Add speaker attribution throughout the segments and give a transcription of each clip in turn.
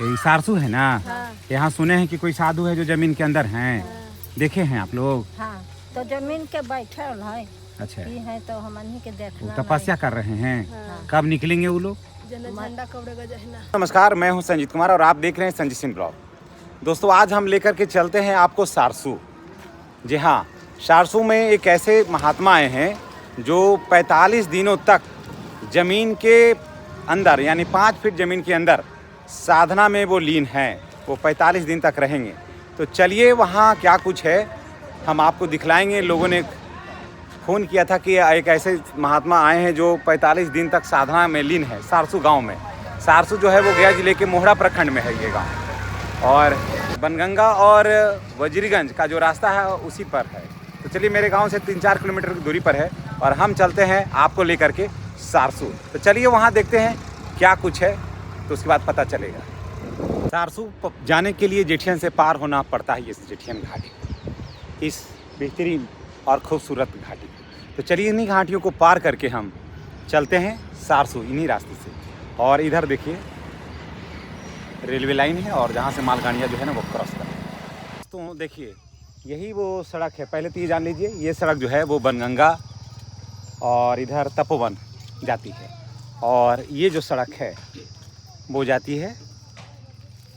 Speaker 1: ये सारसू है ना?
Speaker 2: हाँ।
Speaker 1: यहाँ सुने हैं कि कोई साधु है जो जमीन के अंदर हैं।
Speaker 2: हाँ।
Speaker 1: देखे हैं आप लोग?
Speaker 2: हाँ, तो जमीन के बैठल है।
Speaker 1: अच्छा,
Speaker 2: की है तो हमनी के
Speaker 1: वो
Speaker 2: देखना
Speaker 1: तपस्या कर रहे हैं।
Speaker 2: हाँ।
Speaker 1: कब निकलेंगे वो लोग?
Speaker 2: झंडा कबड़ेगा जहना।
Speaker 1: नमस्कार, मैं हूं संजीत कुमार और आप देख रहे हैं संजीत सिंह ब्लॉग। दोस्तों, आज हम लेकर के चलते हैं आपको सारसू। जी हाँ, सारसू में एक ऐसे महात्मा आए हैं जो 45 दिनों तक ज़मीन के अंदर यानी 5 फीट ज़मीन के अंदर साधना में वो लीन हैं। वो 45 दिन तक रहेंगे। तो चलिए वहाँ क्या कुछ है हम आपको दिखलाएंगे। लोगों ने फ़ोन किया था कि एक ऐसे महात्मा आए हैं जो 45 दिन तक साधना में लीन है सारसू गांव में। सारसू जो है वो गया जिले के मोहड़ा प्रखंड में है ये गांव, और बनगंगा और वजीरगंज का जो रास्ता है उसी पर है। तो चलिए, मेरे गांव से 3-4 किलोमीटर की दूरी पर है और हम चलते हैं आपको लेकर के सारसू। तो चलिए वहाँ देखते हैं क्या कुछ है, तो उसके बाद पता चलेगा। सारसू जाने के लिए जेठियन से पार होना पड़ता है, इस जेठियन घाटी, इस बेहतरीन और खूबसूरत घाटी। तो चलिए इन्हीं घाटियों को पार करके हम चलते हैं सारसू, इन्हीं रास्ते से। और इधर देखिए रेलवे लाइन है और जहाँ से मालगाड़ियाँ जो है ना वो क्रॉस कर रही हैं। तो देखिए यही वो सड़क है। पहले तो ये जान लीजिए, ये सड़क जो है वो बनगंगा और इधर तपोवन जाती है, और ये जो सड़क है वो जाती है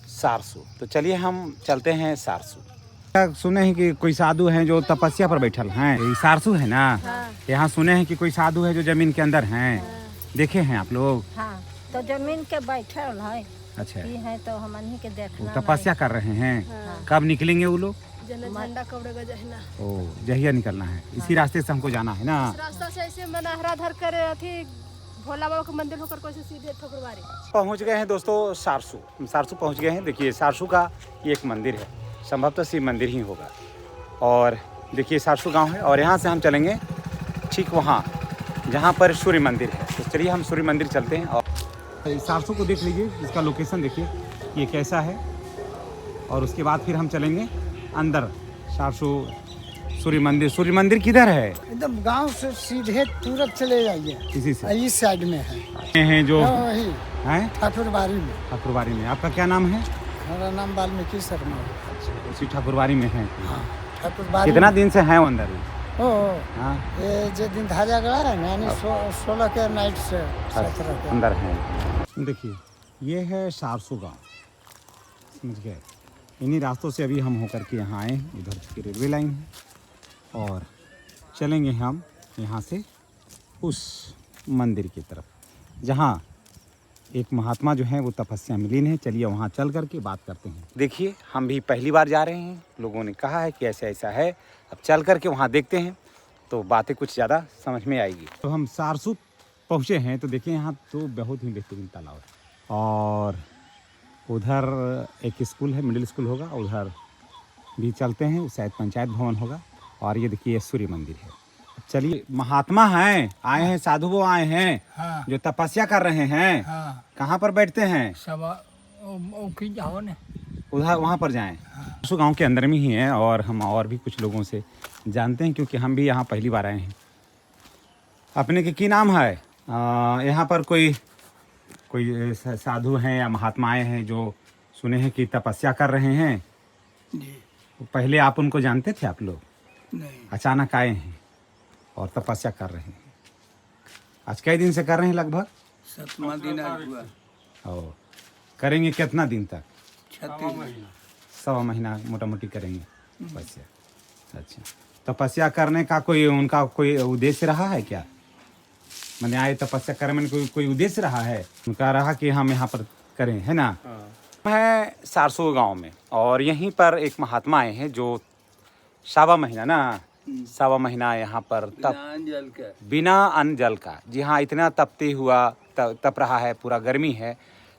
Speaker 1: सारसू। तो चलिए हम चलते हैं सारसू। सुने हैं कि कोई साधु हैं जो तपस्या पर बैठल हैं। ये सारसू है ना?
Speaker 2: हाँ।
Speaker 1: यहाँ सुने हैं कि कोई साधु है जो जमीन के अंदर हैं। देखे हैं आप लोग?
Speaker 2: हाँ, तो जमीन के बैठल है।
Speaker 1: अच्छा,
Speaker 2: की है तो हमनी के
Speaker 1: वो
Speaker 2: देखना
Speaker 1: तपस्या कर रहे हैं।
Speaker 2: हाँ।
Speaker 1: कब निकलेंगे वो लोग?
Speaker 2: झंडा कबड़ेगा जहना।
Speaker 1: ओ, जहिया निकलना है। इसी रास्ते से हमको जाना है ना?
Speaker 2: रास्ता से ऐसे मनहरा धर कर अथी भोला बाबा का मंदिर होकर कोई सीधे ठकुरबाड़ी
Speaker 1: पहुँच गए हैं दोस्तों सारसू। हम सारसू पहुँच गए हैं। देखिए सारसू का ये एक मंदिर है, संभवतः शिव मंदिर ही होगा। और देखिए सारसू गांव है और यहाँ से हम चलेंगे ठीक वहाँ जहाँ पर सूर्य मंदिर है। तो चलिए हम सूर्य मंदिर चलते हैं। और सारसू को देख लीजिए, इसका लोकेशन देखिए ये कैसा है। और उसके बाद फिर हम चलेंगे अंदर सारसू सूर्य मंदिर। सूर्य मंदिर किधर है?
Speaker 3: एकदम गांव से सीधे तुरंत चले जाइए,
Speaker 1: इसी से
Speaker 3: इस साइड में है।
Speaker 1: हैं जो
Speaker 3: वही
Speaker 1: हैं
Speaker 3: ठाकुरबाड़ी में।
Speaker 1: ठाकुरबाड़ी में। आपका क्या नाम है?
Speaker 3: हमारा नाम वाल्मीकि शर्मा है।
Speaker 1: उसी ठाकुरबाड़ी में है।
Speaker 3: हाँ, ठाकुरबाड़ी।
Speaker 1: कितना दिन से हैं वो अंदर?
Speaker 3: ओ,
Speaker 1: हाँ,
Speaker 3: ये जो दिन धाजा गया है ना, यानी 16 के नाइट से 17 के
Speaker 1: अंदर है। देखिए ये है सारसू गांव, समझ गए? इन्हीं रास्तों से अभी हम होकर के यहाँ आए हैं। इधर की रेलवे लाइन है और चलेंगे हम यहाँ से उस मंदिर की तरफ जहाँ एक महात्मा जो है वो तपस्या में लीन है। चलिए वहाँ चल करके बात करते हैं। देखिए हम भी पहली बार जा रहे हैं, लोगों ने कहा है कि ऐसा ऐसा है। अब चल करके वहाँ देखते हैं तो बातें कुछ ज़्यादा समझ में आएगी। तो हम सारसू पहुँचे हैं तो देखिए यहाँ तो बहुत ही बेहतरीन तालाब है, और उधर एक स्कूल है, मिडिल स्कूल होगा, उधर भी चलते हैं, शायद पंचायत भवन होगा। और ये देखिए सूर्य मंदिर है। चलिए, महात्मा हैं, आए हैं, साधु वो आए हैं।
Speaker 3: हाँ,
Speaker 1: जो तपस्या कर रहे हैं।
Speaker 3: हाँ,
Speaker 1: कहाँ पर बैठते हैं?
Speaker 3: जाओ ना।
Speaker 1: उधर वहाँ पर जाएं। सारसू गांव के अंदर में ही है और हम और भी कुछ लोगों से जानते हैं क्योंकि हम भी यहाँ पहली बार आए हैं। अपने के नाम है? यहाँ पर कोई साधु हैं या महात्मा आए हैं जो सुने हैं कि तपस्या कर रहे हैं।
Speaker 3: जी,
Speaker 1: पहले आप उनको जानते थे आप लोग?
Speaker 3: नहीं,
Speaker 1: अचानक आए हैं और तपस्या कर रहे हैं। आज कई दिन से कर रहे हैं? लगभग
Speaker 3: 7वां दिन आज हुआ।
Speaker 1: और करेंगे कितना दिन तक?
Speaker 3: 36
Speaker 1: सवा महीना मोटा मोटी करेंगे तपस्या। अच्छा, तपस्या करने का उनका कोई उद्देश्य रहा है क्या? मैंने आए तपस्या करने में कोई उद्देश्य रहा है उनका? रहा कि हम यहाँ पर करें, है ना? है सारसू गांव में, और यहीं पर एक महात्मा आए हैं जो सवा महीना यहाँ पर बिना अन्न जल का, जी हाँ, इतना तपते हुआ तप रहा है। पूरा गर्मी है,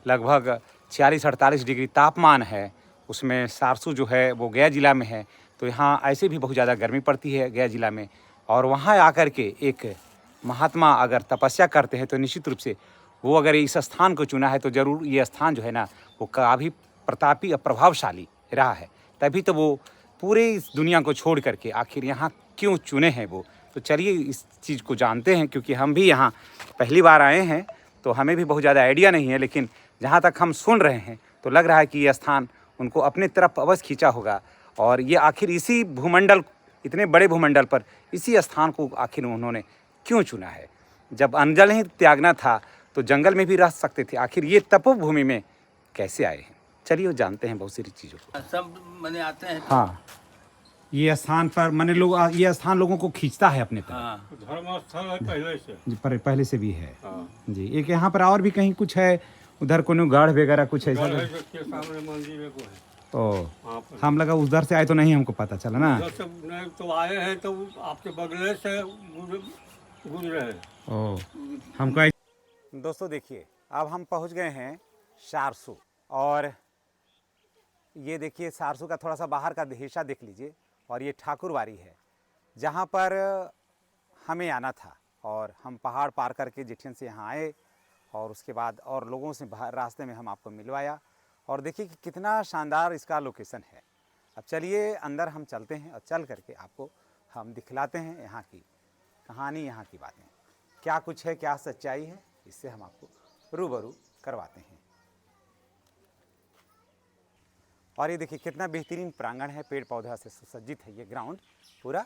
Speaker 1: लगभग 46-48 डिग्री तापमान है। उसमें सारसू जो है वो गया जिला में है, तो यहाँ ऐसे भी बहुत ज़्यादा गर्मी पड़ती है गया जिला में। और वहाँ आकर के एक महात्मा अगर तपस्या करते हैं तो निश्चित रूप से वो अगर इस स्थान को चुना है तो ज़रूर ये स्थान जो है ना वो काफ़ी प्रतापी और प्रभावशाली रहा है। तभी तो वो पूरे इस दुनिया को छोड़ करके आखिर यहाँ क्यों चुने हैं वो। तो चलिए इस चीज़ को जानते हैं, क्योंकि हम भी यहाँ पहली बार आए हैं तो हमें भी बहुत ज़्यादा आइडिया नहीं है, लेकिन जहाँ तक हम सुन रहे हैं तो लग रहा है कि ये स्थान उनको अपनी तरफ अवश्य खींचा होगा। और ये आखिर इसी भूमंडल, इतने बड़े भूमंडल पर इसी स्थान को आखिर उन्होंने क्यों चुना है? जब अनजल ही त्यागना था तो जंगल में भी रह सकते थे, आखिर ये तपोभूमि में कैसे आए हैं? चलिए जानते हैं बहुत सारी चीज़ों को।
Speaker 4: सब मैंने आते हैं।
Speaker 1: हाँ, ये स्थान पर मैंने लोग, ये स्थान लोगों को खींचता है अपने तरफ।
Speaker 4: हाँ,
Speaker 5: धर्म स्थल है पहले से।
Speaker 1: जी, पहले से भी है।
Speaker 5: हाँ।
Speaker 1: जी, एक यहाँ पर और भी कहीं कुछ है, उधर कोनो गढ़ वगैरह कुछ ऐसा?
Speaker 5: गढ़ है जिसके सामने मंदिर है, वो है
Speaker 1: ओ,
Speaker 5: वहाँ पर।
Speaker 1: हम लगा उधर से आए तो नहीं हमको पता चला ना।
Speaker 5: उधर से नहीं तो आए हैं तो आपके बगले से गुजरे हैं।
Speaker 1: ओ, हमको दोस्तों देखिए, अब हम पहुंच गए हैं सारसू। और ये देखिए सारसू का थोड़ा सा बाहर का हिस्सा देख लीजिए। और ये ठाकुरबाड़ी है जहाँ पर हमें आना था। और हम पहाड़ पार करके जेठियन से यहाँ आए और उसके बाद और लोगों से रास्ते में हम आपको मिलवाया। और देखिए कि कितना शानदार इसका लोकेशन है। अब चलिए अंदर हम चलते हैं और चल करके आपको हम दिखलाते हैं यहाँ की कहानी, यहाँ की बातें, क्या कुछ है, क्या सच्चाई है, इससे हम आपको रूबरू करवाते हैं। और ये देखिए कितना बेहतरीन प्रांगण है, पेड़ पौधा से सुसज्जित है ये ग्राउंड पूरा।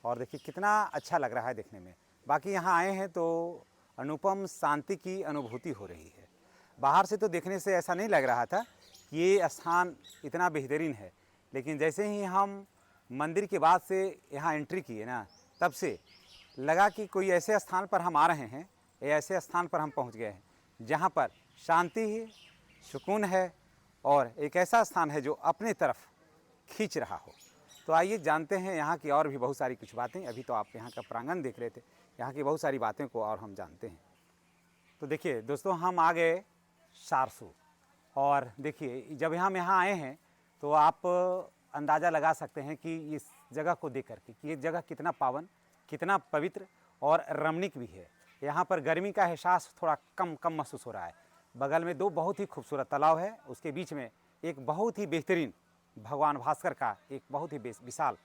Speaker 1: और देखिए कितना अच्छा लग रहा है देखने में। बाकी यहाँ आए हैं तो अनुपम शांति की अनुभूति हो रही है। बाहर से तो देखने से ऐसा नहीं लग रहा था कि ये स्थान इतना बेहतरीन है, लेकिन जैसे ही हम मंदिर के बाद से यहाँ एंट्री किए ना, तब से लगा कि कोई ऐसे स्थान पर हम आ रहे हैं, ऐसे स्थान पर हम पहुँच गए हैं जहाँ पर शांति है, सुकून है और एक ऐसा स्थान है जो अपने तरफ खींच रहा हो। तो आइए जानते हैं यहाँ की और भी बहुत सारी कुछ बातें। अभी तो आप यहाँ का प्रांगण देख रहे थे, यहाँ की बहुत सारी बातें को और हम जानते हैं। तो देखिए दोस्तों, हम आ गए सारसू। और देखिए जब हम यहाँ आए हैं तो आप अंदाज़ा लगा सकते हैं कि इस जगह को देख करके कि ये जगह कितना पावन, कितना पवित्र और रमणीक भी है। यहाँ पर गर्मी का एहसास थोड़ा कम महसूस हो रहा है। बगल में दो बहुत ही खूबसूरत तालाब है, उसके बीच में एक बहुत ही बेहतरीन भगवान भास्कर का एक बहुत ही विशाल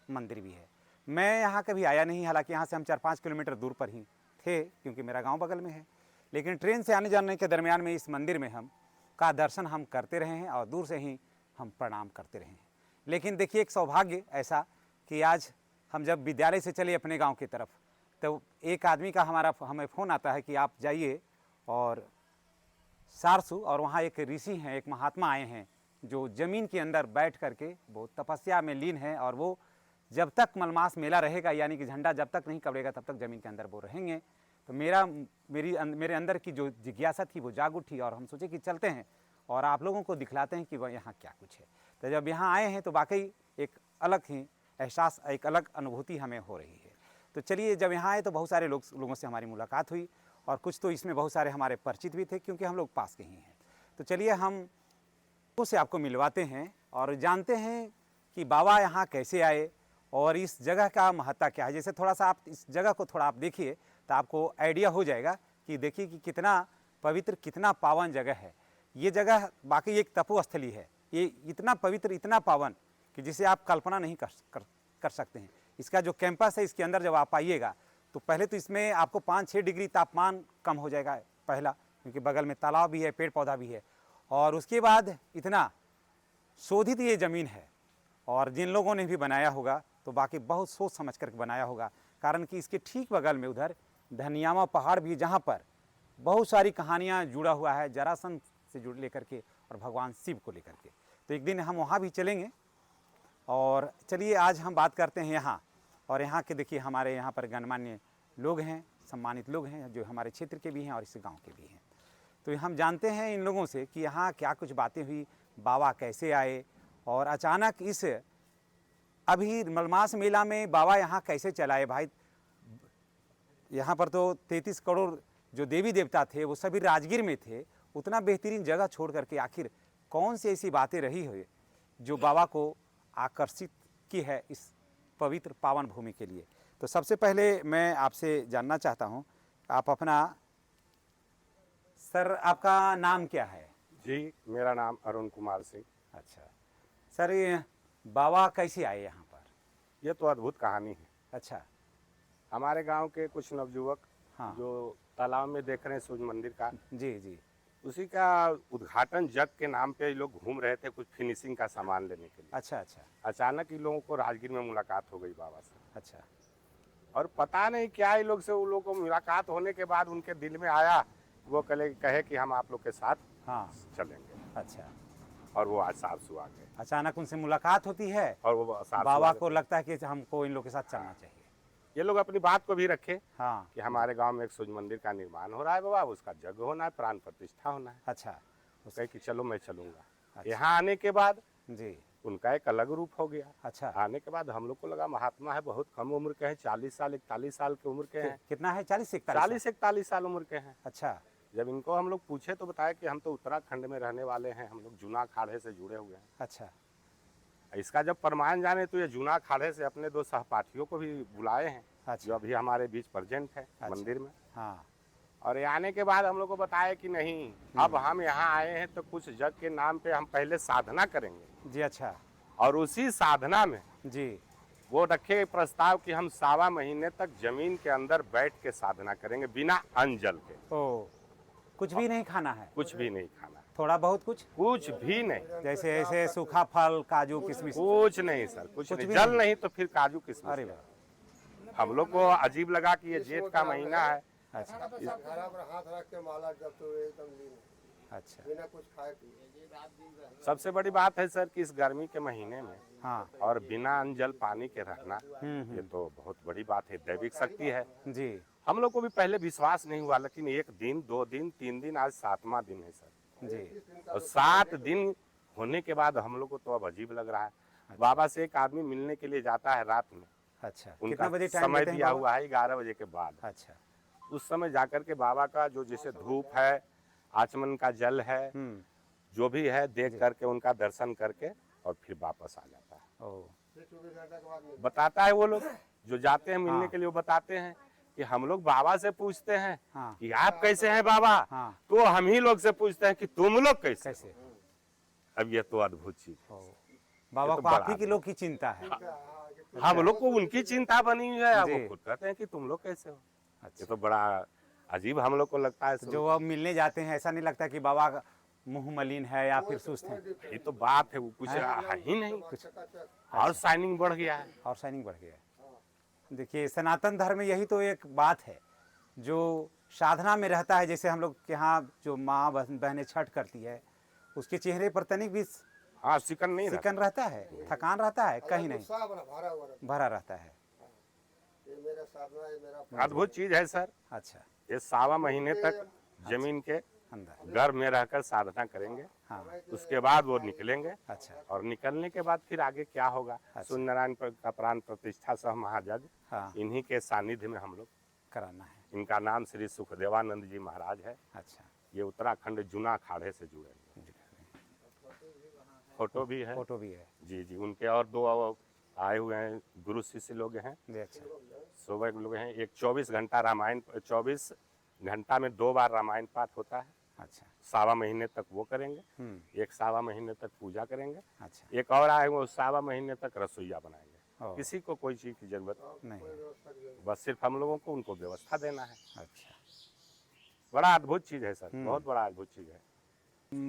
Speaker 1: मंदिर भी है। मैं यहाँ कभी आया नहीं, हालांकि यहाँ से हम 4-5 किलोमीटर दूर पर ही थे क्योंकि मेरा गांव बगल में है। लेकिन ट्रेन से आने जाने के दरमियान में इस मंदिर में हम का दर्शन हम करते रहे हैं और दूर से ही हम प्रणाम करते रहे हैं। लेकिन देखिए एक सौभाग्य ऐसा कि आज हम जब विद्यालय से चले अपने गाँव की तरफ, तो एक आदमी का हमें फ़ोन आता है कि आप जाइए और सारसू, और वहाँ एक ऋषि हैं, एक महात्मा आए हैं जो ज़मीन के अंदर बैठ करके वो तपस्या में लीन है। और वो जब तक मलमास मेला रहेगा, यानी कि झंडा जब तक नहीं कबड़ेगा तब तक ज़मीन के अंदर वो रहेंगे। तो मेरे अंदर की जो जिज्ञासा थी वो जाग उठी और हम सोचे कि चलते हैं और आप लोगों को दिखलाते हैं कि वह यहाँ क्या कुछ है। तो जब यहाँ आए हैं तो वाकई एक अलग ही एहसास, एक अलग अनुभूति हमें हो रही है। तो चलिए, जब यहाँ आए तो बहुत सारे लोगों से हमारी मुलाकात हुई और कुछ तो इसमें बहुत सारे हमारे परिचित भी थे क्योंकि हम लोग पास के ही हैं। तो चलिए हम उससे आपको मिलवाते हैं और जानते हैं कि बाबा यहाँ कैसे आए और इस जगह का महत्ता क्या है। जैसे थोड़ा सा आप इस जगह को थोड़ा आप देखिए तो आपको आइडिया हो जाएगा कि देखिए कि कितना पवित्र, कितना पावन जगह है। ये जगह बाकी एक तपोस्थली है। ये इतना पवित्र, इतना पावन कि जिसे आप कल्पना नहीं कर सकते हैं। इसका जो कैंपस है, इसके अंदर जब आप आइएगा तो पहले तो इसमें आपको 5-6 डिग्री तापमान कम हो जाएगा पहला, क्योंकि बगल में तालाब भी है, पेड़ पौधा भी है। और उसके बाद इतना शोधित ये ज़मीन है और जिन लोगों ने भी बनाया होगा तो बाकी बहुत सोच समझ कर बनाया होगा, कारण कि इसके ठीक बगल में उधर धनियामा पहाड़ भी, जहाँ पर बहुत सारी कहानियाँ जुड़ा हुआ है जरासंध से जुड़ लेकर के और भगवान शिव को लेकर के। तो एक दिन हम वहाँ भी चलेंगे। और चलिए आज हम बात करते हैं यहाँ, और यहाँ के देखिए हमारे यहाँ पर गणमान्य लोग हैं, सम्मानित लोग हैं जो हमारे क्षेत्र के भी हैं और इस गांव के भी हैं। तो हम जानते हैं इन लोगों से कि यहाँ क्या कुछ बातें हुई, बाबा कैसे आए और अचानक इस अभी मलमास मेला में बाबा यहाँ कैसे चलाए। भाई यहाँ पर तो 33 करोड़ जो देवी देवता थे वो सभी राजगीर में थे। उतना बेहतरीन जगह छोड़ करके आखिर कौन सी ऐसी बातें रही हुई जो बाबा को आकर्षित की है इस पवित्र पावन भूमि के लिए। तो सबसे पहले मैं आपसे जानना चाहता हूँ, आप अपना, सर आपका नाम क्या है?
Speaker 6: जी, मेरा नाम अरुण कुमार सिंह।
Speaker 1: अच्छा सर, ये बाबा कैसे आए यहाँ पर?
Speaker 6: ये तो अद्भुत कहानी है।
Speaker 1: अच्छा।
Speaker 6: हमारे गांव के कुछ नवयुवक
Speaker 1: हाँ।
Speaker 6: जो तालाब में देख रहे हैं सूर्य मंदिर का,
Speaker 1: जी जी।
Speaker 6: उसी का उद्घाटन जग के नाम पे ये लोग घूम रहे थे कुछ फिनिशिंग का सामान लेने के लिए।
Speaker 1: अच्छा अच्छा
Speaker 6: अचानक इन लोगों को राजगीर में मुलाकात हो गई बाबा से,
Speaker 1: अच्छा
Speaker 6: और पता नहीं क्या ही लोग से उन लोगों को मुलाकात होने के बाद उनके दिल में आया, वो कहे कि हम आप लोग के साथ
Speaker 1: हाँ
Speaker 6: चलेंगे,
Speaker 1: अच्छा।
Speaker 6: और वो आज सारसू आ गए।
Speaker 1: अचानक उनसे मुलाकात होती है
Speaker 6: और वो सारसू
Speaker 1: बाबा
Speaker 6: आ
Speaker 1: को
Speaker 6: गए।
Speaker 1: लगता है कि हमको इन लोग के साथ चलना चाहिए।
Speaker 6: ये लोग अपनी बात को भी रखे
Speaker 1: हाँ
Speaker 6: कि हमारे गांव में एक सूर्य मंदिर का निर्माण हो रहा है बाबा, उसका जग होना है, प्राण प्रतिष्ठा होना है।
Speaker 1: अच्छा
Speaker 6: वो कहे कि चलो मैं चलूंगा।
Speaker 1: अच्छा।
Speaker 6: यहाँ आने के बाद
Speaker 1: जी
Speaker 6: उनका एक अलग रूप हो गया।
Speaker 1: अच्छा।
Speaker 6: आने के बाद हम लोग को लगा महात्मा है, बहुत कम उम्र के हैं, 40 साल 41 साल की उम्र के हैं,
Speaker 1: कितना है 40 से
Speaker 6: 40-41 साल उम्र के हैं।
Speaker 1: अच्छा
Speaker 6: जब इनको हम लोग पूछे तो बताया कि हम तो उत्तराखंड में रहने वाले हैं, हम लोग जूना अखाड़े से जुड़े हुए हैं।
Speaker 1: अच्छा
Speaker 6: इसका जब प्रमाण जाने तो ये जूना अखाड़े से अपने 2 सहपाठियों को भी बुलाए हैं,
Speaker 1: अच्छा।
Speaker 6: जो अभी हमारे बीच प्रेजेंट है मंदिर में।
Speaker 1: हाँ
Speaker 6: और ये आने के बाद हम लोग को बताया कि नहीं, अब हम यहाँ आए हैं तो कुछ जग के नाम पे हम पहले साधना करेंगे,
Speaker 1: जी अच्छा
Speaker 6: और उसी साधना में
Speaker 1: जी
Speaker 6: वो रखे प्रस्ताव कि हम 1.25 महीने तक जमीन के अंदर बैठ के साधना करेंगे बिना अन्न जल के।
Speaker 1: ओ कुछ भी नहीं खाना है,
Speaker 6: कुछ भी नहीं खाना,
Speaker 1: थोड़ा बहुत
Speaker 6: कुछ भी नहीं,
Speaker 1: जैसे ऐसे सूखा फल काजू किशमिश
Speaker 6: कुछ नहीं सर, कुछ
Speaker 1: कुछ
Speaker 6: नहीं,
Speaker 1: भी
Speaker 6: जल
Speaker 1: नहीं?
Speaker 6: नहीं तो फिर काजू किशमिश।
Speaker 1: अरे
Speaker 6: क्या?
Speaker 1: वाह
Speaker 6: हम लोग को अजीब लगा कि ये जेठ का महीना है।
Speaker 1: अच्छा
Speaker 4: घड़ा पर हाथ रख के माला जब तो एकदम लीन
Speaker 1: अच्छा
Speaker 4: बिना कुछ खाए पिए।
Speaker 6: सबसे बड़ी बात है सर कि इस गर्मी के महीने में
Speaker 1: हाँ
Speaker 6: और बिना अन्न जल पानी के रहना, ये तो बहुत बड़ी बात है, दैविक शक्ति है।
Speaker 1: जी
Speaker 6: हम लोग को भी पहले विश्वास नहीं हुआ, लेकिन 1 दिन 2 दिन 3 दिन आज 7वां दिन है सर,
Speaker 1: जी
Speaker 6: और 7 दिन होने के बाद हम लोग को तो अब अजीब लग रहा है। बाबा से एक आदमी मिलने के लिए जाता है रात में,
Speaker 1: अच्छा
Speaker 6: उनका
Speaker 1: कितना बजे टाइम
Speaker 6: समय
Speaker 1: देते हैं
Speaker 6: दिया
Speaker 1: बाबा?
Speaker 6: हुआ है 11 बजे के बाद।
Speaker 1: अच्छा
Speaker 6: उस समय जाकर के बाबा का जो जैसे धूप है, आचमन का जल है, जो भी है देख करके उनका दर्शन करके और फिर वापस आ जाता है।
Speaker 1: ओ
Speaker 6: बताता है वो लोग जो जाते हैं मिलने
Speaker 1: हाँ।
Speaker 6: के लिए, वो बताते हैं कि हम लोग बाबा से पूछते हैं
Speaker 1: हाँ।
Speaker 6: कि आप कैसे हैं बाबा,
Speaker 1: हाँ।
Speaker 6: तो हम ही लोग से पूछते हैं कि तुम लोग कैसे
Speaker 1: कैसे
Speaker 6: हो? अब ये तो अद्भुत चीज है।
Speaker 1: ओ बाबा
Speaker 6: तो
Speaker 1: को आप
Speaker 6: बड़ा
Speaker 1: ही के लोग की चिंता है।
Speaker 6: हम लोग को उनकी चिंता बनी हुई है, अब
Speaker 1: जी।
Speaker 6: वो खुद कहते हैं कि तुम लोग कैसे हो।
Speaker 1: अच्छा
Speaker 6: ये तो बड़ा अजीब हम लोग को लगता है।
Speaker 1: तो जो अब मिलने जाते हैं ऐसा नहीं लगता कि बाबा का मुंह मलिन है या फिर सुस्त है?
Speaker 6: ये तो बात है, वो कुछ है ही नहीं, और शाइनिंग बढ़ गया है।
Speaker 1: और शाइनिंग बढ़ गया है। देखिए सनातन धर्म में यही तो एक बात है जो साधना में रहता है। जैसे हम लोग के यहाँ जो माँ बहनें छठ करती है, उसके चेहरे पर तनिक भी
Speaker 6: हाँ, सिकन नहीं रहता।
Speaker 1: सिकन रहता है, थकान रहता है, कहीं नहीं,
Speaker 4: उत्साह बना भरा हुआ रहता
Speaker 1: भरा रहता है।
Speaker 4: है। ये मेरा साधना, ये मेरा
Speaker 6: अद्भुत चीज है सर।
Speaker 1: अच्छा
Speaker 6: ये 1.25 महीने तक जमीन के
Speaker 1: अंदर
Speaker 6: गर्भ में रहकर साधना करेंगे,
Speaker 1: हाँ
Speaker 6: उसके बाद वो निकलेंगे,
Speaker 1: अच्छा
Speaker 6: और निकलने के बाद फिर आगे क्या होगा, सूर्य नारायण का प्राण प्रतिष्ठा सह महायज्ञ,
Speaker 1: हाँ
Speaker 6: इन्हीं के सानिध्य में हम लोग।
Speaker 1: कराना है।
Speaker 6: इनका नाम श्री सुखदेवानंद जी महाराज है।
Speaker 1: अच्छा
Speaker 6: ये उत्तराखंड जूना अखाड़े से जुड़े हैं। फोटो भी है।
Speaker 1: फोटो भी है
Speaker 6: जी जी, उनके और 2 आए हुए हैं गुरु शिष्य लोग हैं,
Speaker 1: जी। अच्छा
Speaker 6: सुबह के लोग हैं। एक 24 घंटा रामायण, 24 घंटा में 2 बार रामायण पाठ होता है।
Speaker 1: अच्छा
Speaker 6: 1.25 महीने तक वो करेंगे, एक 1.25 महीने तक पूजा करेंगे,
Speaker 1: अच्छा
Speaker 6: एक और आए वो 1.25 महीने तक रसोईया बनाएंगे।
Speaker 1: ओ।
Speaker 6: किसी को कोई चीज की जरूरत
Speaker 1: नहीं
Speaker 6: बस सिर्फ हम लोगों को उनको व्यवस्था देना है।
Speaker 1: अच्छा
Speaker 6: बड़ा अद्भुत चीज है सर, बहुत बड़ा अद्भुत चीज है।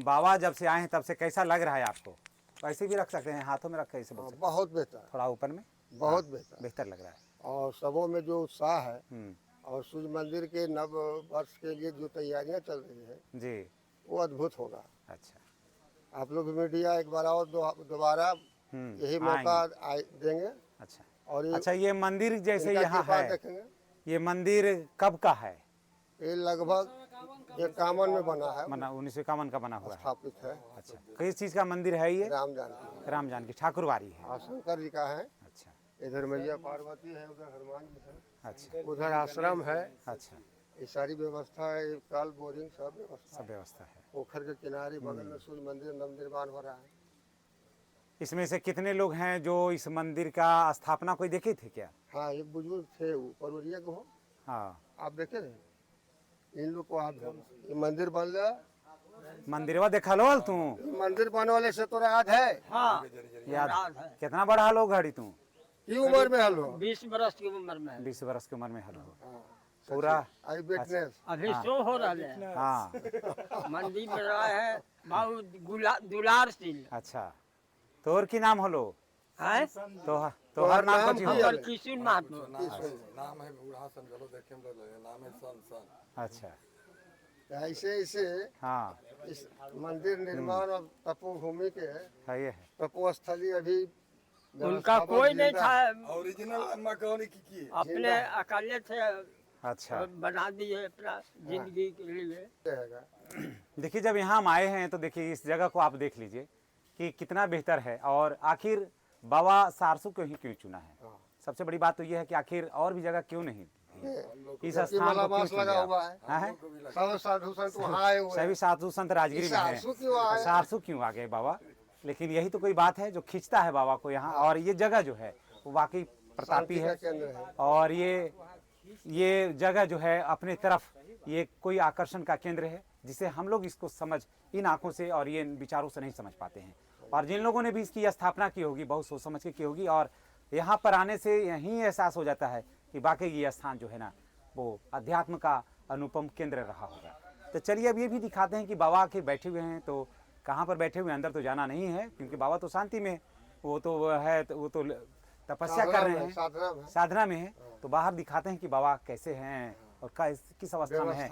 Speaker 1: बाबा जब से आए हैं तब से कैसा लग रहा है आपको? ऐसे भी रख सकते हैं, हाथों में रख कैसे बोल सकते हैं?
Speaker 4: बहुत बेहतर,
Speaker 1: थोड़ा ऊपर में
Speaker 4: बहुत बेहतर।
Speaker 1: बेहतर लग रहा है।
Speaker 4: और सबों में जो उत्साह है और सूर्य मंदिर के नव वर्ष के लिए जो तैयारियां चल रही है
Speaker 1: जी
Speaker 4: वो अद्भुत होगा।
Speaker 1: अच्छा
Speaker 4: आप लोग मीडिया एक बार और दोबारा यही मौका देंगे।
Speaker 1: अच्छा
Speaker 4: और
Speaker 1: अच्छा ये मंदिर जैसे
Speaker 4: इनका
Speaker 1: यहाँ
Speaker 4: कृपा
Speaker 1: है,
Speaker 4: देखेंगे।
Speaker 1: ये मंदिर कब का है?
Speaker 4: ये लगभग 51 में बना है,
Speaker 1: मना 1951 का बना हुआ है।
Speaker 4: स्थापित है।
Speaker 1: अच्छा किस चीज़ का मंदिर है ये?
Speaker 4: राम जानकी
Speaker 1: राम जानकी ठाकुरवाड़ी है।
Speaker 4: और शंकर जी का है।
Speaker 1: अच्छा
Speaker 4: इधर मैया पार्वती है, उधर हनुमान जी है,
Speaker 1: अच्छा
Speaker 4: उधर आश्रम है।
Speaker 1: अच्छा
Speaker 4: ये सारी व्यवस्था है, कल बोरिंग सब व्यवस्था
Speaker 1: सब व्यवस्था है।
Speaker 4: पोखर के किनारे बगल में सूर्य मंदिर नव निर्माण हो रहा है।
Speaker 1: इसमें से कितने लोग हैं जो इस मंदिर का स्थापना कोई देखे थे क्या?
Speaker 4: हाँ, एक बुजुर्ग थे वो परवरिया को,
Speaker 1: हाँ
Speaker 4: आप देखे थे? इन लोग को आप ये मंदिर बन गया,
Speaker 1: मंदिरवा देखा लो तू?
Speaker 4: मंदिर बनने वाले से तो याद है।
Speaker 1: याद कितना बड़ा हलो घड़ी तू?
Speaker 4: की उम्र में हलो?
Speaker 7: 20 बरस की उम्र में
Speaker 1: 20 वर्ष की उम्र में हलो। पूरा
Speaker 4: आई विटनेस
Speaker 5: अभी शो हो रहा है
Speaker 1: हाँ
Speaker 5: मंदिर में रहा है बहुत दुलार सिंह
Speaker 1: अच्छा तोर की नाम होलो
Speaker 5: है
Speaker 1: तोहर नाम
Speaker 4: नाम
Speaker 1: कथी
Speaker 4: की
Speaker 1: हो
Speaker 4: है?
Speaker 5: हमर किशुन महात्मा
Speaker 7: नाम है बूढ़ा सन चलो देखे में नाम है सन सन
Speaker 1: अच्छा
Speaker 4: ऐसे ऐसे
Speaker 1: हाँ
Speaker 4: इस मंदिर निर्माण और तपोभूमि के
Speaker 1: है ये है
Speaker 4: तपोस्थली अभी
Speaker 5: उनका कोई नहीं था
Speaker 7: ओरिजिनल अम्मा कहानी की
Speaker 5: अपने अकेले थे
Speaker 1: अच्छा
Speaker 5: बना दिए अपना जिंदगी के लिए
Speaker 4: रहेगा।
Speaker 1: देखिए जब यहाँ हम आए हैं तो देखिए इस जगह को आप देख लीजिए कि कितना बेहतर है और आखिर बाबा सारसू को ही क्यों चुना है सबसे बड़ी बात तो यह है कि आखिर और भी जगह क्यों नहीं इस
Speaker 4: जबकि
Speaker 1: स्थान को क्यों
Speaker 4: मलाबास
Speaker 1: चुन
Speaker 4: लगा
Speaker 1: लिया?
Speaker 4: हुआ है
Speaker 1: हाँ है
Speaker 4: सब साधु संत वहाँ आए हुए
Speaker 1: सभी
Speaker 4: हैं।
Speaker 1: साधु संत राजगिरी में है
Speaker 4: सारसू क्यों आए?
Speaker 1: सारसू क्यों आ गए बाबा लेकिन यही तो कोई बात है जो खींचता है बाबा को यहाँ और ये जगह जो है वो वाकई प्रतापी
Speaker 4: शांति का
Speaker 1: है
Speaker 4: केंद्र है।
Speaker 1: और ये जगह जो है अपने तरफ ये कोई आकर्षण का केंद्र है जिसे हम लोग इसको समझ इन आंखों से और ये विचारों से नहीं समझ पाते हैं और जिन लोगों ने भी इसकी स्थापना की होगी बहुत सोच समझ के की होगी और यहाँ पर आने से यही एहसास हो जाता है कि वाकई ये स्थान जो है ना वो अध्यात्म का अनुपम केंद्र रहा होगा। तो चलिए अब ये भी दिखाते हैं कि बाबा के बैठे हुए हैं तो कहाँ पर बैठे हुए हैं अंदर तो जाना नहीं है क्योंकि बाबा तो शांति में वो तो तपस्या कर रहे हैं साधना में है तो बाहर दिखाते हैं कि बाबा कैसे हैं और किस अवस्था में है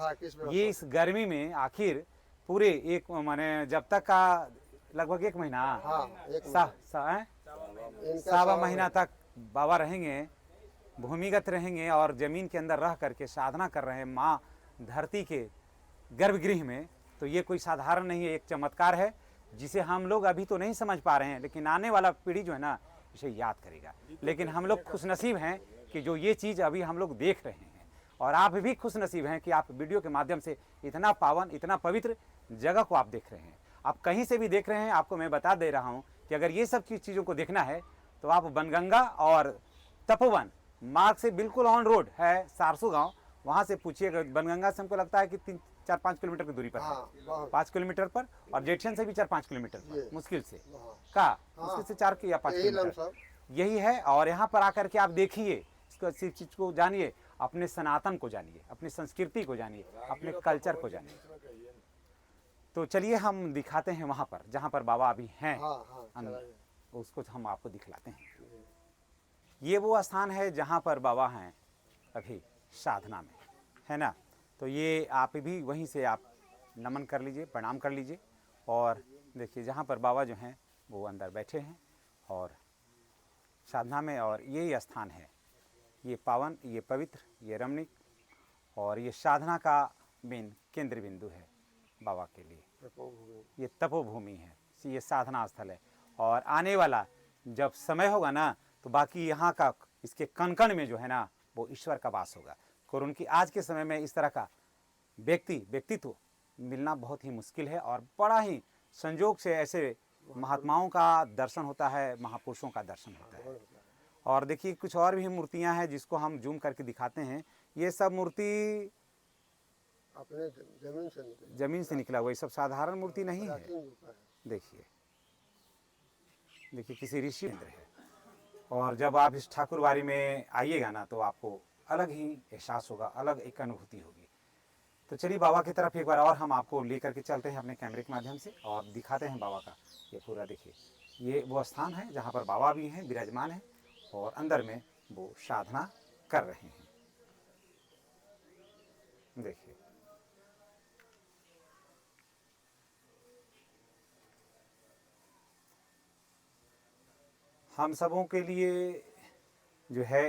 Speaker 1: ये इस गर्मी में आखिर पूरे एक माने जब तक का लगभग 1 महीना सवा महीना तक बाबा रहेंगे भूमिगत रहेंगे और जमीन के अंदर रह करके साधना कर रहे हैं माँ धरती के गर्भगृह में तो ये कोई साधारण नहीं है एक चमत्कार है जिसे हम लोग अभी तो नहीं समझ पा रहे हैं लेकिन आने वाला पीढ़ी जो है ना इसे याद करेगा लेकिन हम लोग खुशनसीब हैं कि जो ये चीज़ अभी हम लोग देख रहे हैं और आप भी खुशनसीब हैं कि आप वीडियो के माध्यम से इतना पावन इतना पवित्र जगह को आप देख रहे हैं आप कहीं से भी देख रहे हैं आपको मैं बता दे रहा हूँ कि अगर ये सब चीज़ों को देखना है तो आप बनगंगा और तपोवन मार्ग से बिल्कुल ऑन रोड है सारसू गांव वहाँ से पूछिएगा बनगंगा से हमको लगता है कि 3-4-5 किलोमीटर की दूरी पर है 5 किलोमीटर पर और जेठन से भी 4-5 किलोमीटर पर मुश्किल से मुश्किल से 4 या 5 किलोमीटर यही है और यहाँ पर आकर के आप देखिए इसको इस चीज को जानिए अपने सनातन को जानिए अपनी संस्कृति को जानिए अपने कल्चर को जानिए तो चलिए हम दिखाते हैं वहाँ पर जहाँ पर बाबा अभी हैं उसको हम आपको दिखलाते हैं ये वो स्थान है जहाँ पर बाबा हैं अभी साधना में है ना तो ये आप भी वहीं से आप नमन कर लीजिए प्रणाम कर लीजिए और देखिए जहाँ पर बाबा जो हैं वो अंदर बैठे हैं और साधना में और ये स्थान है ये पावन ये पवित्र ये रमणीक और ये साधना का मेन केंद्र बिंदु है बाबा के लिए ये तपोभूमि है ये साधना स्थल है और आने वाला जब समय होगा ना तो बाकी यहाँ का इसके कण कण में जो है ना वो ईश्वर का वास होगा और उनकी आज के समय में इस तरह का व्यक्तित्व मिलना बहुत ही मुश्किल है और बड़ा ही संयोग से ऐसे महात्माओं का दर्शन होता है महापुरुषों का दर्शन होता है और देखिए कुछ और भी मूर्तियां हैं जिसको हम जूम करके दिखाते हैं ये सब मूर्ति
Speaker 4: अपने
Speaker 1: जमीन से निकला हुआ ये सब साधारण मूर्ति नहीं है देखिए किसी ऋषि केंद्र है और जब आप इस ठाकुरबाड़ी में आइएगा ना तो आपको अलग ही एहसास होगा अलग एक अनुभूति होगी तो चलिए बाबा की तरफ एक बार और हम आपको लेकर के चलते हैं अपने कैमरे के माध्यम से और दिखाते हैं बाबा का ये पूरा देखिए ये वो स्थान है जहाँ पर बाबा भी हैं विराजमान हैं और अंदर में वो साधना कर रहे हैं देखिए हम सबों के लिए जो है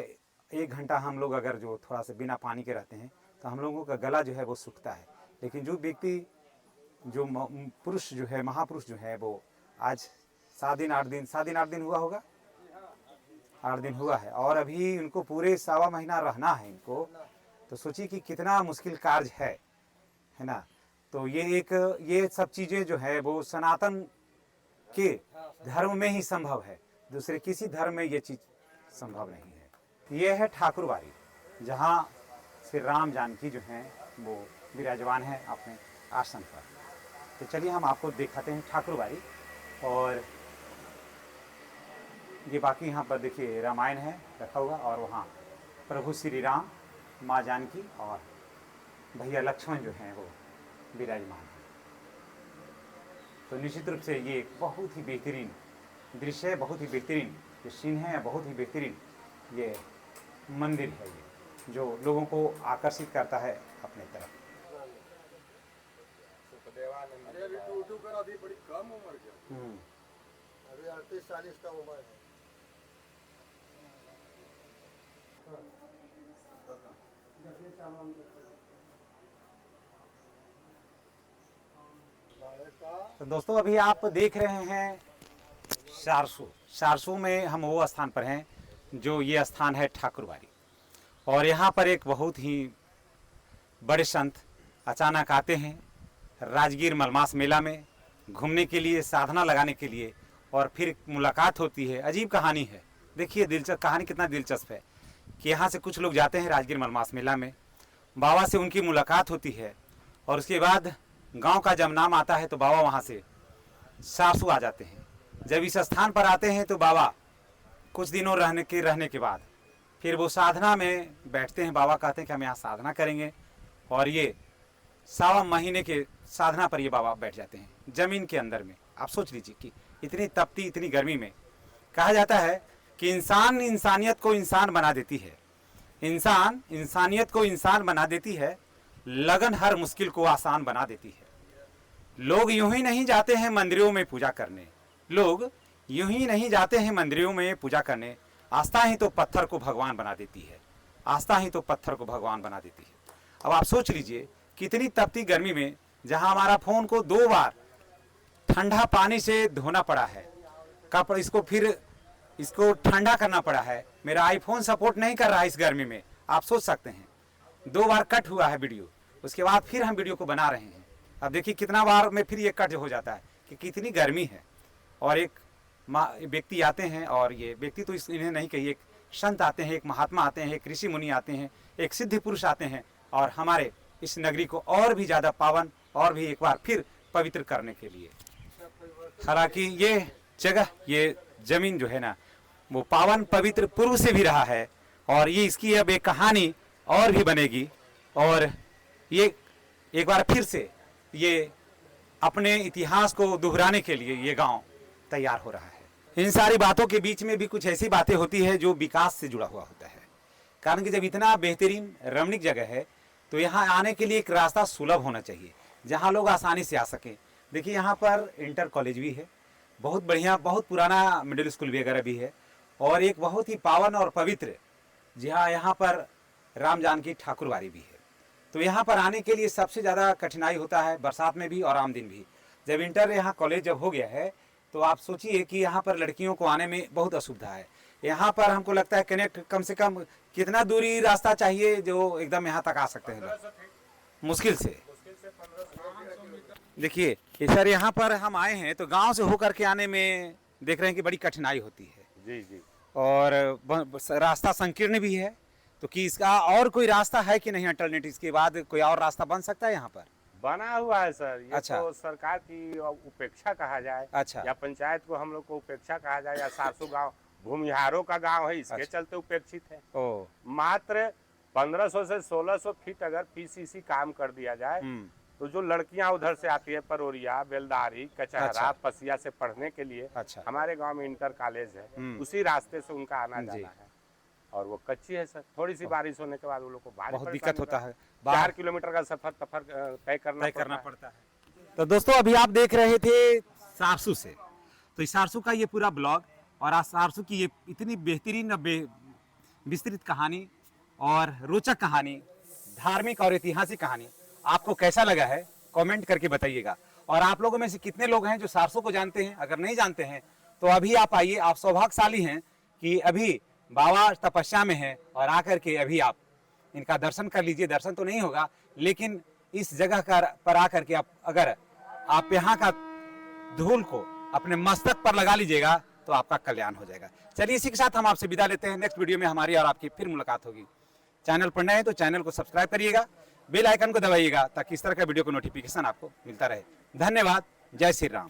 Speaker 1: 1 घंटा हम लोग अगर जो थोड़ा सा बिना पानी के रहते हैं तो हम लोगों का गला जो है वो सूखता है लेकिन जो व्यक्ति जो पुरुष जो है महापुरुष जो है वो आज 7 दिन 8 दिन हुआ होगा 8 दिन हुआ है और अभी उनको पूरे 1.25 महीना रहना है इनको तो सोचिए कि कितना मुश्किल कार्य है ना तो ये सब चीज़ें जो है वो सनातन के धर्म में ही संभव है दूसरे किसी धर्म में ये चीज़ संभव नहीं है ये है ठाकुरबाड़ी जहाँ श्री राम जानकी जो हैं वो विराजमान है अपने आसन पर तो चलिए हम आपको दिखाते हैं ठाकुरबाड़ी और ये बाकी यहाँ पर देखिए रामायण है रखा हुआ और वहाँ प्रभु श्री राम माँ जानकी और भैया लक्ष्मण जो हैं वो विराजमान हैं। तो निश्चित रूप से ये एक बहुत ही बेहतरीन दृश्य है, बहुत ही बेहतरीन जो सीन है, बहुत ही बेहतरीन ये मंदिर है ये, जो लोगों को आकर्षित करता है अपने तरफ।
Speaker 7: अरे अभी यूट्यूब कर अभी बड़ी कम उम्र के
Speaker 4: अभी 38-40 का उम्र है।
Speaker 1: तो दोस्तों अभी आप देख रहे हैं सारसू में हम वो स्थान पर हैं जो ये स्थान है ठाकुरबाड़ी। और यहाँ पर एक बहुत ही बड़े संत अचानक आते हैं राजगीर मलमास मेला में घूमने के लिए, साधना लगाने के लिए, और फिर मुलाकात होती है। अजीब कहानी है, देखिए दिलचस्प कहानी कितना दिलचस्प है कि यहाँ से कुछ लोग जाते हैं राजगीर मलमास मेला में, बाबा से उनकी मुलाकात होती है और उसके बाद गांव का जब नाम आता है तो बाबा वहाँ से सारसू आ जाते हैं। जब इस स्थान पर आते हैं तो बाबा कुछ दिनों रहने के बाद फिर वो साधना में बैठते हैं। बाबा कहते हैं कि हम यहाँ साधना करेंगे और ये 1.25 महीने के साधना पर ये बाबा बैठ जाते हैं जमीन के अंदर में। आप सोच लीजिए कि इतनी तपती, इतनी गर्मी में कहा जाता है कि इंसान इंसानियत को इंसान बना देती है, इंसान इंसानियत को इंसान बना देती है, लगन हर मुश्किल को आसान बना देती है। लोग यूं ही नहीं जाते हैं मंदिरों में पूजा करने, लोग यूं ही नहीं जाते हैं मंदिरों में पूजा करने, आस्था ही तो पत्थर को भगवान बना देती है, आस्था ही तो पत्थर को भगवान बना देती है। अब आप सोच लीजिए कितनी तपती गर्मी में जहां हमारा फोन को 2 बार ठंडा पानी से धोना पड़ा है, इसको ठंडा करना पड़ा है। मेरा आईफोन सपोर्ट नहीं कर रहा है इस गर्मी में, आप सोच सकते हैं। 2 बार कट हुआ है वीडियो, उसके बाद फिर हम वीडियो को बना रहे हैं। अब देखिए कितना बार में फिर ये कट हो जाता है कि कितनी गर्मी है। और एक व्यक्ति आते हैं, और ये व्यक्ति तो इन्हें नहीं कहिए, एक संत आते हैं, एक महात्मा आते हैं, एक ऋषि मुनि आते हैं, एक सिद्ध पुरुष आते हैं और हमारे इस नगरी को और भी ज़्यादा पावन और भी एक बार फिर पवित्र करने के लिए। हालांकि ये जगह, ये जमीन जो है ना, वो पावन पवित्र पूर्व से भी रहा है और ये इसकी अब एक कहानी और भी बनेगी और ये एक बार फिर से ये अपने इतिहास को दोहराने के लिए ये गांव तैयार हो रहा है। इन सारी बातों के बीच में भी कुछ ऐसी बातें होती है जो विकास से जुड़ा हुआ होता है। कारण कि जब इतना बेहतरीन रमणीक जगह है तो यहाँ आने के लिए एक रास्ता सुलभ होना चाहिए जहाँ लोग आसानी से आ सकें। देखिए यहाँ पर इंटर कॉलेज भी है, बहुत बढ़िया, बहुत पुराना मिडिल स्कूल वगैरह भी है और एक बहुत ही पावन और पवित्र जहाँ यहाँ पर राम जानकी ठाकुरबाड़ी भी है। तो यहाँ पर आने के लिए सबसे ज़्यादा कठिनाई होता है बरसात में भी और आम दिन भी। जब इंटर यहाँ कॉलेज जब हो गया है तो आप सोचिए कि यहाँ पर लड़कियों को आने में बहुत असुविधा है। यहाँ पर हमको लगता है कनेक्ट कम से कम कितना दूरी रास्ता चाहिए जो एकदम यहाँ तक आ सकते हैं लोग, मुश्किल से। देखिए सर, यहाँ पर हम आए हैं तो गांव से होकर के आने में देख रहे हैं कि बड़ी कठिनाई होती है।
Speaker 6: जी जी।
Speaker 1: और रास्ता संकीर्ण भी है, तो कि इसका और कोई रास्ता है कि नहीं अल्टरनेटिव, इसके बाद कोई और रास्ता बन सकता है यहाँ पर?
Speaker 6: बना हुआ है सर, ये
Speaker 1: अच्छा।
Speaker 6: तो सरकार की उपेक्षा कहा जाए,
Speaker 1: अच्छा।
Speaker 6: या पंचायत को हम लोग को उपेक्षा कहा जाए, या सारसू गांव भूमिहारों का गांव है, इसके
Speaker 1: अच्छा।
Speaker 6: चलते उपेक्षित है।
Speaker 1: ओ,
Speaker 6: मात्र 1500 से 1600 फीट अगर पीसीसी काम कर दिया जाए तो जो लड़कियां उधर से आती है परोरिया, बेलदारी, कचहरा,
Speaker 1: अच्छा।
Speaker 6: पसिया से पढ़ने के लिए,
Speaker 1: अच्छा।
Speaker 6: हमारे गांव में इंटर कॉलेज है, उसी रास्ते से उनका आना जाना है। और वो कच्ची है सर, थोड़ी सी बारिश होने के बाद वो लोग को
Speaker 1: बहुत दिक्कत होता है।
Speaker 6: 4 किलोमीटर का सफर तय करना पड़ता है।
Speaker 1: तो दोस्तों अभी आप देख रहे थे सारसू से, तो इस सारसू का ये पूरा ब्लॉग और आज सारसू की ये इतनी बेहतरीन विस्तृत कहानी और रोचक कहानी, धार्मिक और ऐतिहासिक कहानी आपको कैसा लगा है कमेंट करके बताइएगा। और आप लोगों में से कितने लोग हैं जो सारसू को जानते हैं? अगर नहीं जानते हैं तो अभी आप आइए, आप सौभाग्यशाली हैं कि अभी बाबा तपस्या में है और आकर के अभी आप इनका दर्शन कर लीजिए। दर्शन तो नहीं होगा लेकिन इस जगह पर आकर के अगर आप यहाँ का धूल को अपने मस्तक पर लगा लीजिएगा तो आपका कल्याण हो जाएगा। चलिए इसी के साथ हम आपसे विदा लेते हैं। नेक्स्ट वीडियो में हमारी और आपकी फिर मुलाकात होगी। चैनल पर नए हैं तो चैनल को सब्सक्राइब करिएगा, बेल आइकन को दबाइएगा ताकि इस तरह का वीडियो को नोटिफिकेशन आपको मिलता रहे। धन्यवाद। जय श्री राम।